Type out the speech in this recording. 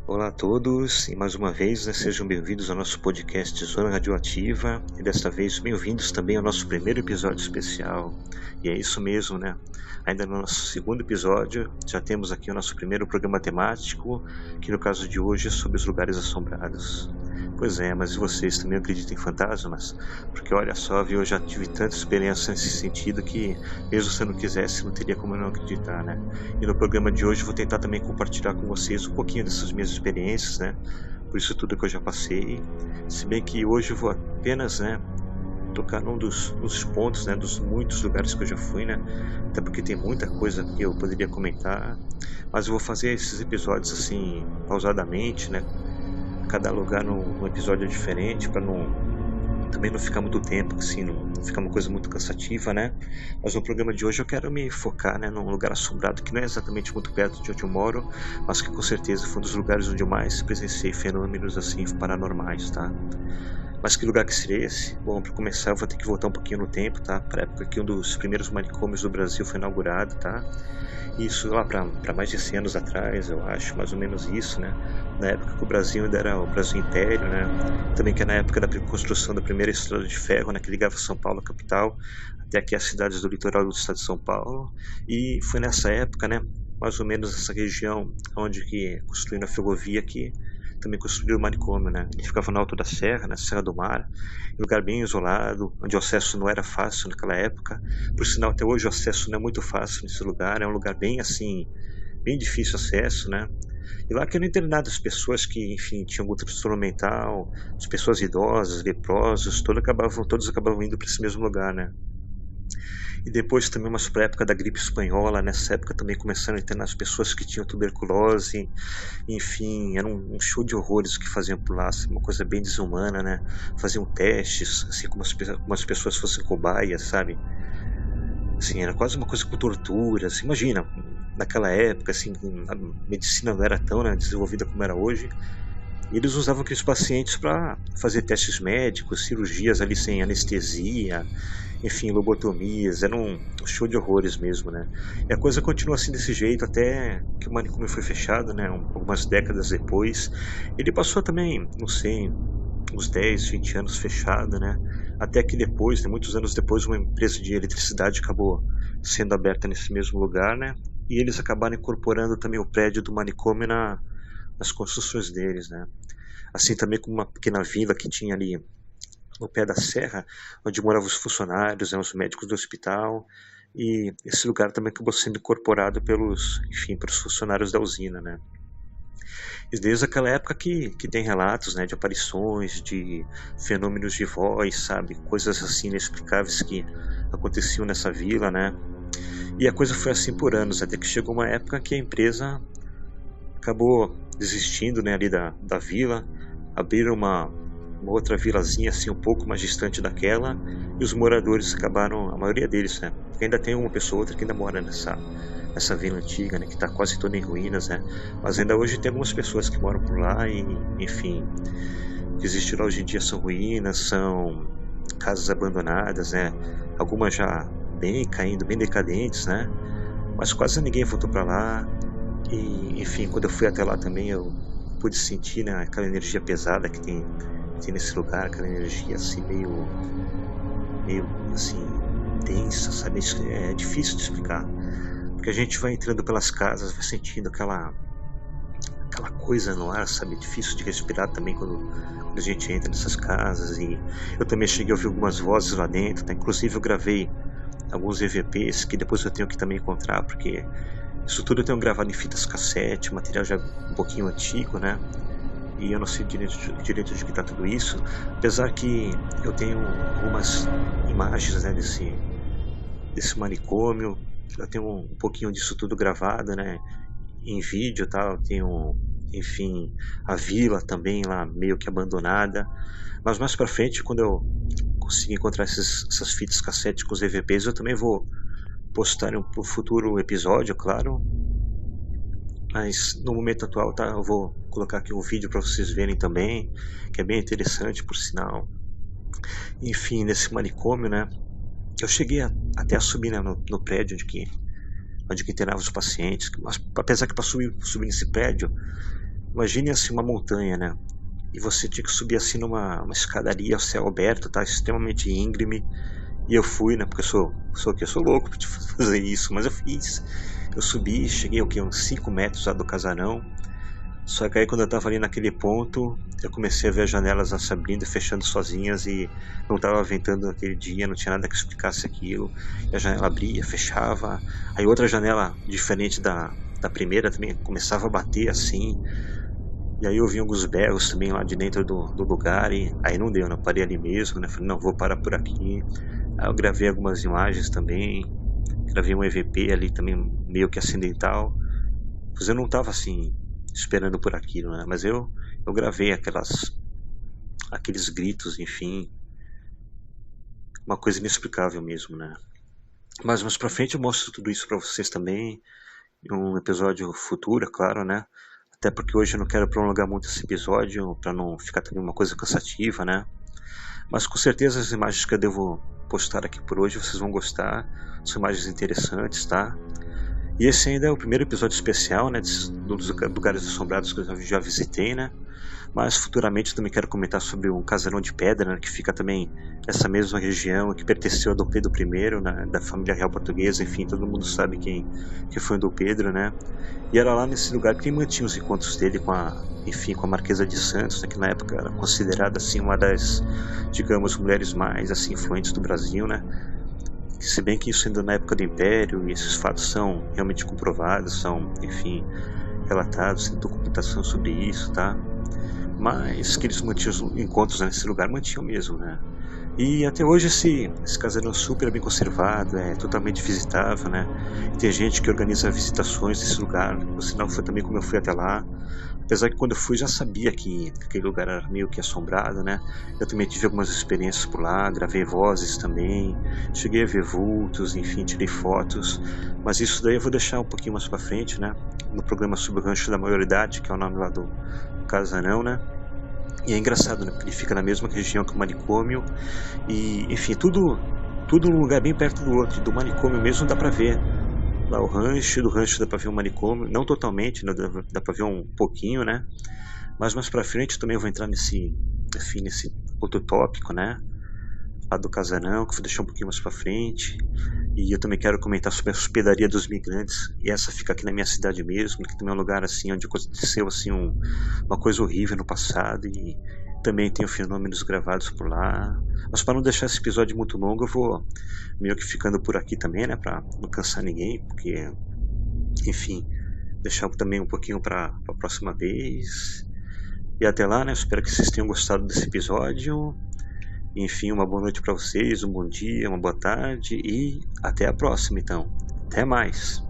Olá a todos e mais uma vez, sejam bem-vindos ao nosso podcast Zona Radioativa e desta vez bem-vindos também ao nosso primeiro episódio especial. E é isso mesmo, né? Ainda no nosso segundo episódio já temos aqui o nosso primeiro programa temático, que no caso de hoje é sobre os lugares assombrados. Pois é, mas e vocês também acreditam em fantasmas? Porque olha só, viu, eu já tive tanta experiência nesse sentido que mesmo se eu não quisesse, não teria como eu não acreditar, né? E no programa de hoje eu vou tentar também compartilhar com vocês um pouquinho dessas minhas experiências, né? Por isso tudo que eu já passei. Se bem que hoje eu vou apenas, né, tocar nos pontos, né, dos muitos lugares que eu já fui, né? Até porque tem muita coisa que eu poderia comentar, mas eu vou fazer esses episódios assim, pausadamente, né? Cada lugar num episódio diferente, para também não ficar muito tempo, assim, não ficar uma coisa muito cansativa, né? Mas no programa de hoje eu quero me focar, né, num lugar assombrado que não é exatamente muito perto de onde eu moro, mas que com certeza foi um dos lugares onde eu mais presenciei fenômenos assim paranormais, tá? Mas que lugar que seria esse? Bom, para começar eu vou ter que voltar um pouquinho no tempo, tá? Para época que um dos primeiros manicômios do Brasil foi inaugurado, tá? Isso lá para mais de 100 anos atrás, eu acho, mais ou menos isso, né? Na época que o Brasil ainda era o Brasil Império, né? Também que é na época da construção da primeira estrada de ferro, né? Que ligava São Paulo, a capital, até aqui as cidades do litoral do estado de São Paulo. E foi nessa época, né? Mais ou menos essa região onde que construiu a ferrovia que também construiu o manicômio, né? Ele ficava no alto da serra, na Serra do Mar, em um lugar bem isolado, onde o acesso não era fácil naquela época. Por sinal, até hoje o acesso não é muito fácil nesse lugar, é um lugar bem assim, bem difícil acesso, né? E lá que eram internadas pessoas que, enfim, tinham algum transtorno mental, as pessoas idosas, leprosos, todos acabavam indo para esse mesmo lugar, né? E depois também mais para a época da gripe espanhola, nessa época também começaram a internar as pessoas que tinham tuberculose, enfim, era um show de horrores que faziam por lá, assim, uma coisa bem desumana, né? Faziam testes, assim, como as pessoas fossem cobaias, sabe? Assim, era quase uma coisa com tortura, assim, imagina, naquela época, assim, a medicina não era tão, né, desenvolvida como era hoje, e eles usavam aqueles pacientes para fazer testes médicos, cirurgias ali sem anestesia, enfim, lobotomias, era um show de horrores mesmo, né? E a coisa continua assim desse jeito até que o manicômio foi fechado, né? Algumas décadas depois. Ele passou também, não sei, uns 10, 20 anos fechado, né? Até que depois, né, muitos anos depois, uma empresa de eletricidade acabou sendo aberta nesse mesmo lugar, né? E eles acabaram incorporando também o prédio do manicômio nas construções deles, né? Assim também como uma pequena vila que tinha ali no pé da serra, onde moravam os funcionários, né, os médicos do hospital, e esse lugar também acabou sendo incorporado pelos funcionários da usina, né? E desde aquela época que tem relatos, né, de aparições, de fenômenos de voz, sabe, coisas assim inexplicáveis que aconteciam nessa vila, né? E a coisa foi assim por anos, até que chegou uma época que a empresa acabou desistindo, né, ali da vila, abriram uma outra vilazinha assim um pouco mais distante daquela, e os moradores acabaram, a maioria deles, né, porque ainda tem uma pessoa ou outra que ainda mora nessa vila antiga, né, que está quase toda em ruínas, né, mas ainda hoje tem algumas pessoas que moram por lá e, enfim, o que existe lá hoje em dia são ruínas, são casas abandonadas, né, algumas já bem caindo, bem decadentes, né, mas quase ninguém voltou para lá. E, enfim, quando eu fui até lá também eu pude sentir, né, aquela energia pesada que tem nesse lugar, aquela energia assim meio assim densa, sabe? Isso é difícil de explicar, porque a gente vai entrando pelas casas, vai sentindo aquela coisa no ar, sabe? É difícil de respirar também quando a gente entra nessas casas. E eu também cheguei a ouvir algumas vozes lá dentro, tá? Inclusive eu gravei alguns EVPs que depois eu tenho que também encontrar, porque isso tudo eu tenho gravado em fitas cassete, material já um pouquinho antigo, né? E eu não sei direito de que tá tudo isso, apesar que eu tenho algumas imagens, né, desse manicômio, eu tenho um pouquinho disso tudo gravado, né, em vídeo e tal, eu tenho, enfim, a vila também lá meio que abandonada, mas mais pra frente, quando eu conseguir encontrar essas fitas cassete com os EVPs, eu também vou postar em um futuro episódio, claro. Mas no momento atual, tá, eu vou colocar aqui um vídeo para vocês verem também, que é bem interessante, por sinal. Enfim, nesse manicômio, né? Eu cheguei até a subir, né, no prédio onde que internava os pacientes. Mas apesar que para subir nesse prédio, Imagine assim uma montanha, né? E você tinha que subir assim numa uma escadaria ao céu aberto, tá? Extremamente íngreme. E eu fui, né? Porque eu sou louco pra te fazer isso, mas eu fiz. Eu subi, cheguei o quê? Uns 5 metros lá do casarão. Só que aí quando eu tava ali naquele ponto, eu comecei a ver as janelas se abrindo e fechando sozinhas e não tava ventando naquele dia, não tinha nada que explicasse aquilo. E a janela abria, fechava, aí outra janela diferente da primeira também começava a bater assim. E aí eu vi alguns berros também lá de dentro do lugar e aí não deu, né? Eu parei ali mesmo, né? Falei, não, vou parar por aqui. Aí eu gravei algumas imagens também, gravei um EVP ali também meio que acidental. Pois eu não tava assim esperando por aquilo, né? Mas eu gravei aqueles gritos, enfim, uma coisa inexplicável mesmo, né? Mas mais pra frente eu mostro tudo isso pra vocês também, em um episódio futuro, é claro, né? Até porque hoje eu não quero prolongar muito esse episódio pra não ficar também uma coisa cansativa, né? Mas com certeza as imagens que eu devo postar aqui por hoje vocês vão gostar, são imagens interessantes, tá? E esse ainda é o primeiro episódio especial, né, dos lugares assombrados que eu já visitei, né? Mas futuramente também quero comentar sobre um casarão de pedra, né, que fica também nessa mesma região, que pertenceu a Dom Pedro I, né, da família real portuguesa, enfim, todo mundo sabe quem foi o Dom Pedro, né? E era lá nesse lugar que ele mantinha os encontros dele enfim, com a Marquesa de Santos, né, que na época era considerada assim uma das, digamos, mulheres mais assim influentes do Brasil, né? Se bem que isso ainda na época do Império, e esses fatos são realmente comprovados, são, enfim, relatados, tem documentação sobre isso, tá? Mas que eles mantinham os encontros nesse lugar, mantinham mesmo, né? E até hoje esse casarão é super bem conservado, é totalmente visitável, né? E tem gente que organiza visitações desse lugar, por sinal foi também como eu fui até lá. Apesar que quando eu fui já sabia que aquele lugar era meio que assombrado, né? Eu também tive algumas experiências por lá, gravei vozes também, cheguei a ver vultos, enfim, tirei fotos. Mas isso daí eu vou deixar um pouquinho mais pra frente, né? No programa sobre o Rancho da Maioridade, que é o nome lá do casarão, né? E é engraçado, né? Porque ele fica na mesma região que o manicômio. E, enfim, tudo num lugar bem perto do outro. Do manicômio mesmo dá pra ver lá o rancho, do rancho dá pra ver o manicômio, não totalmente, né, dá pra ver um pouquinho, né? Mas mais pra frente eu também vou entrar enfim, nesse outro tópico, né? Lá do casarão, que eu vou deixar um pouquinho mais pra frente. E eu também quero comentar sobre a hospedaria dos migrantes. E essa fica aqui na minha cidade mesmo, que também é um lugar assim onde aconteceu assim uma coisa horrível no passado e também tenho fenômenos gravados por lá. Mas para não deixar esse episódio muito longo, eu vou meio que ficando por aqui também, né, para não cansar ninguém, porque enfim, deixar também um pouquinho para a próxima vez. E até lá, né, espero que vocês tenham gostado desse episódio. Enfim, uma boa noite para vocês, um bom dia, uma boa tarde e até a próxima, então. Até mais.